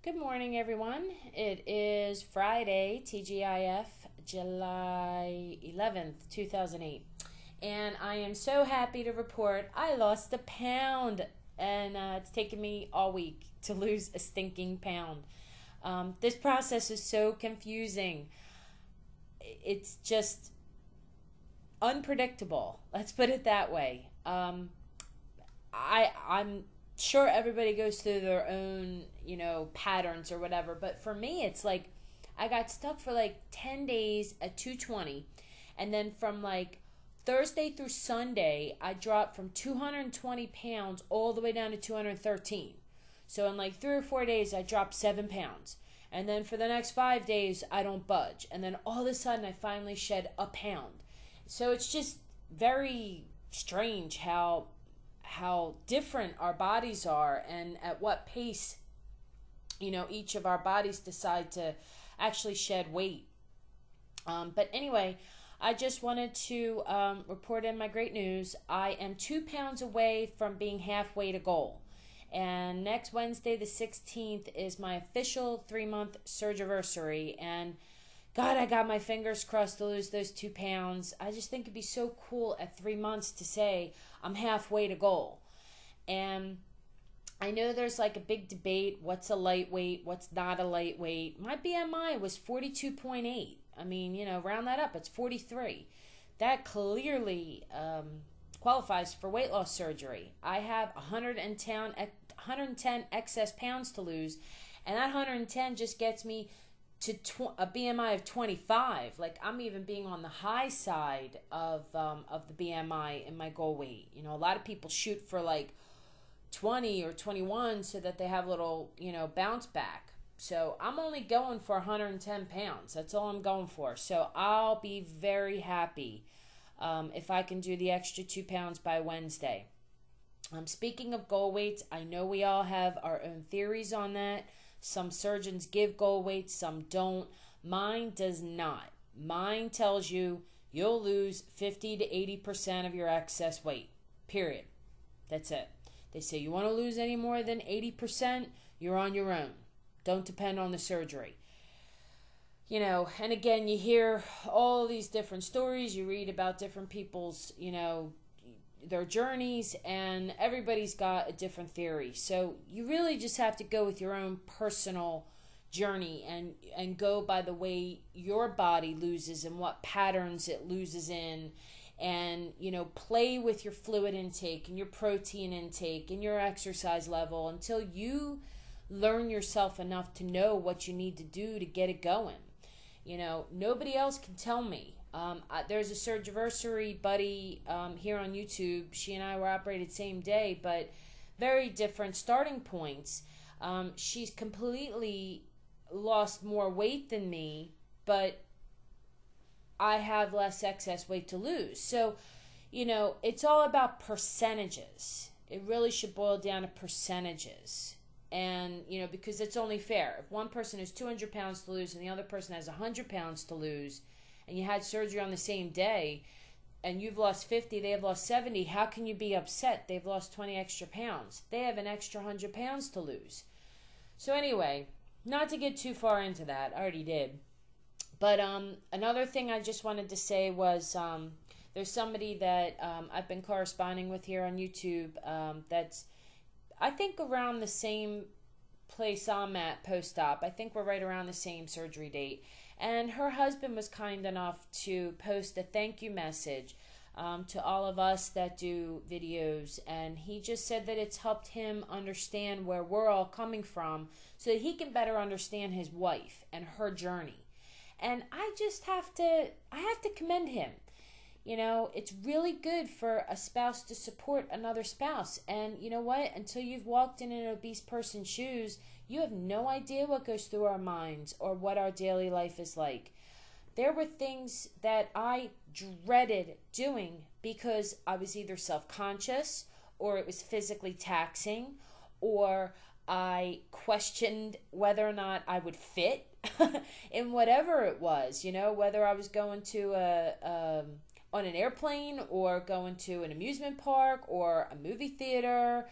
Good morning, everyone. It is Friday, TGIF, July 11th, 2008. And I am so happy to report I lost a pound. And it's taken me all week to lose a stinking pound. This process is so confusing. It's just unpredictable. Let's put it that way. I'm sure everybody goes through their own, patterns or whatever, but for me it's like I got stuck for like 10 days at 220, and then from like Thursday through Sunday I dropped from 220 pounds all the way down to 213. So in like 3 or 4 days I dropped 7 pounds. And then for the next 5 days I don't budge. And then all of a sudden I finally shed a pound. So it's just very strange how different our bodies are and at what pace each of our bodies decide to actually shed weight. But anyway, I just wanted to report in my great news. I am 2 pounds away from being halfway to goal, and next Wednesday the 16th is my official 3-month surgiversary. And God, I got my fingers crossed to lose those 2 pounds. I just think it'd be so cool at 3 months to say I'm halfway to goal. And I know there's like a big debate. What's a lightweight? What's not a lightweight? My BMI was 42.8. I mean, round that up. It's 43. That clearly qualifies for weight loss surgery. I have 110 excess pounds to lose. And that 110 just gets me to a BMI of 25. Like, I'm even being on the high side of the BMI in my goal weight. A lot of people shoot for like 20 or 21 so that they have a little, bounce back. So I'm only going for 110 pounds. That's all I'm going for. So I'll be very happy if I can do the extra 2 pounds by Wednesday. Speaking of goal weights, I know we all have our own theories on that. Some surgeons give goal weight, some don't. Mine does not. Mine tells you you'll lose 50 to 80% of your excess weight. Period. That's it. They say you want to lose any more than 80%, you're on your own. Don't depend on the surgery. And again, you hear all these different stories. You read about different people's, their journeys, and everybody's got a different theory. So you really just have to go with your own personal journey and go by the way your body loses and what patterns it loses in, and play with your fluid intake and your protein intake and your exercise level until you learn yourself enough to know what you need to do to get it going. Nobody else can tell me. There's a surgiversary buddy here on YouTube. She and I were operated same day, but very different starting points. She's completely lost more weight than me, but I have less excess weight to lose. So, it's all about percentages. It really should boil down to percentages. And, because it's only fair. If one person has 200 pounds to lose and the other person has 100 pounds to lose, and you had surgery on the same day, and you've lost 50, they have lost 70, how can you be upset? They've lost 20 extra pounds. They have an extra 100 pounds to lose. So anyway, not to get too far into that. I already did. But another thing I just wanted to say was there's somebody that I've been corresponding with here on YouTube that's, I think, around the same place I'm at post-op. I think we're right around the same surgery date. And her husband was kind enough to post a thank you message to all of us that do videos. And he just said that it's helped him understand where we're all coming from so that he can better understand his wife and her journey. And I have to commend him. It's really good for a spouse to support another spouse. And you know what? Until you've walked in an obese person's shoes, you have no idea what goes through our minds or what our daily life is like. There were things that I dreaded doing because I was either self-conscious, or it was physically taxing, or I questioned whether or not I would fit in whatever it was, whether I was going to on an airplane or going to an amusement park or a movie theater,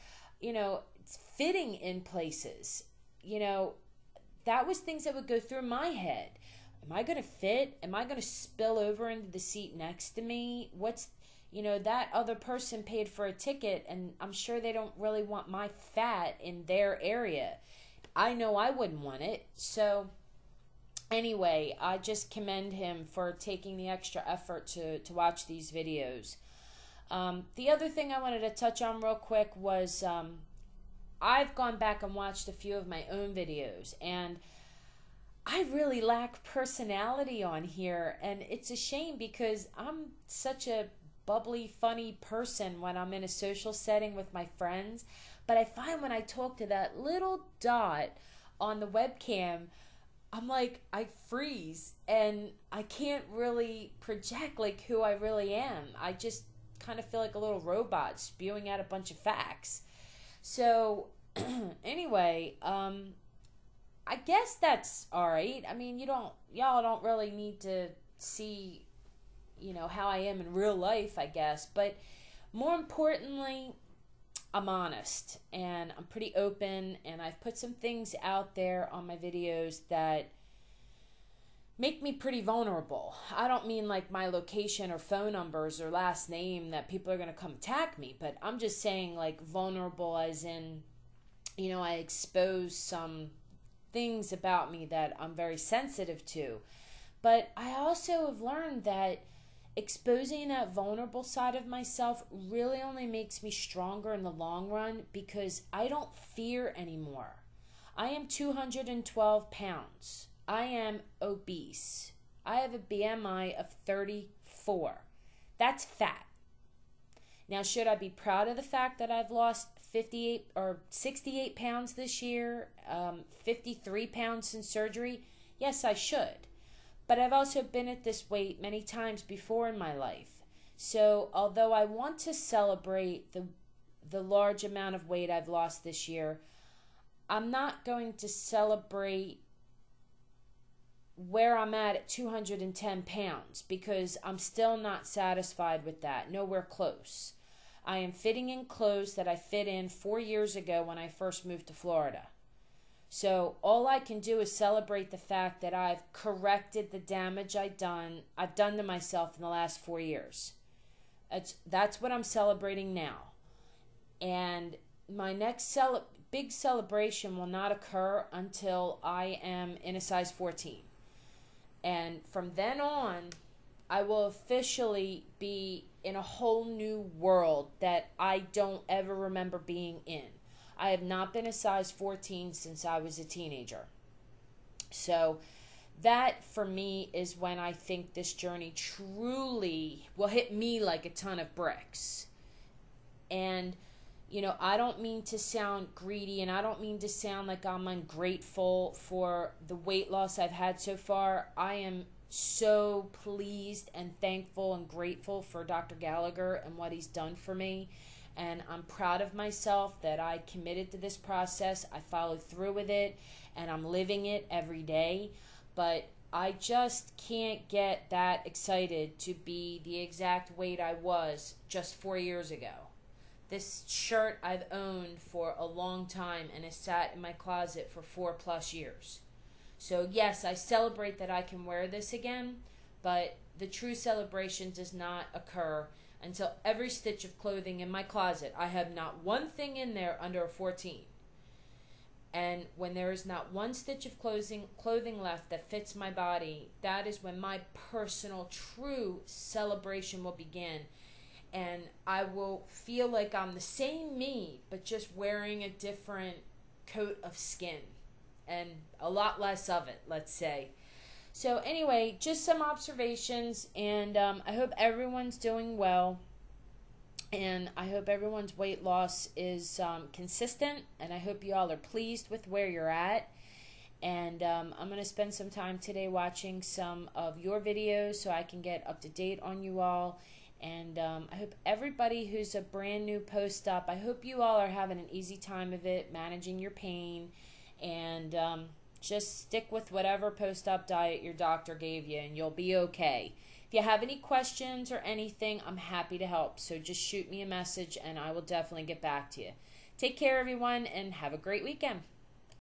fitting in places. that was things that would go through my head. Am I going to fit? Am I going to spill over into the seat next to me? That other person paid for a ticket, and I'm sure they don't really want my fat in their area. I know I wouldn't want it. So anyway, I just commend him for taking the extra effort to watch these videos. The other thing I wanted to touch on real quick was I've gone back and watched a few of my own videos, and I really lack personality on here, and it's a shame because I'm such a bubbly, funny person when I'm in a social setting with my friends, but I find when I talk to that little dot on the webcam, I'm like, I freeze, and I can't really project like who I really am. I just kind of feel like a little robot spewing out a bunch of facts. So anyway, I guess that's all right. I mean, y'all don't really need to see, how I am in real life, I guess. But more importantly, I'm honest and I'm pretty open, and I've put some things out there on my videos that make me pretty vulnerable. I don't mean like my location or phone numbers or last name that people are going to come attack me, but I'm just saying like vulnerable as in, I expose some things about me that I'm very sensitive to. But I also have learned that exposing that vulnerable side of myself really only makes me stronger in the long run, because I don't fear anymore. I am 212 pounds. I am obese. I have a BMI of 34. That's fat. Now, should I be proud of the fact that I've lost 58 or 68 pounds this year, 53 pounds since surgery? Yes, I should. But I've also been at this weight many times before in my life. So although I want to celebrate the large amount of weight I've lost this year, I'm not going to celebrate where I'm at 210 pounds, because I'm still not satisfied with that. Nowhere close. I am fitting in clothes that I fit in 4 years ago when I first moved to Florida. So all I can do is celebrate the fact that I've corrected the damage I've done to myself in the last 4 years. That's what I'm celebrating now. And my next big celebration will not occur until I am in a size 14. And from then on, I will officially be in a whole new world that I don't ever remember being in. I have not been a size 14 since I was a teenager. So that for me is when I think this journey truly will hit me like a ton of bricks. And, I don't mean to sound greedy, and I don't mean to sound like I'm ungrateful for the weight loss I've had so far. I am so pleased and thankful and grateful for Dr. Gallagher and what he's done for me. And I'm proud of myself that I committed to this process. I followed through with it, and I'm living it every day. But I just can't get that excited to be the exact weight I was just 4 years ago. This shirt I've owned for a long time and has sat in my closet for 4+ years. So yes, I celebrate that I can wear this again, but the true celebration does not occur until every stitch of clothing in my closet, I have not one thing in there under a 14. And when there is not one stitch of clothing left that fits my body, that is when my personal true celebration will begin. And I will feel like I'm the same me, but just wearing a different coat of skin and a lot less of it, let's say. So anyway, just some observations, and I hope everyone's doing well, and I hope everyone's weight loss is consistent, and I hope you all are pleased with where you're at. And I'm going to spend some time today watching some of your videos so I can get up to date on you all. And I hope everybody who's a brand new post-op, I hope you all are having an easy time of it, managing your pain, and just stick with whatever post-op diet your doctor gave you, and you'll be okay. If you have any questions or anything, I'm happy to help. So just shoot me a message, and I will definitely get back to you. Take care, everyone, and have a great weekend.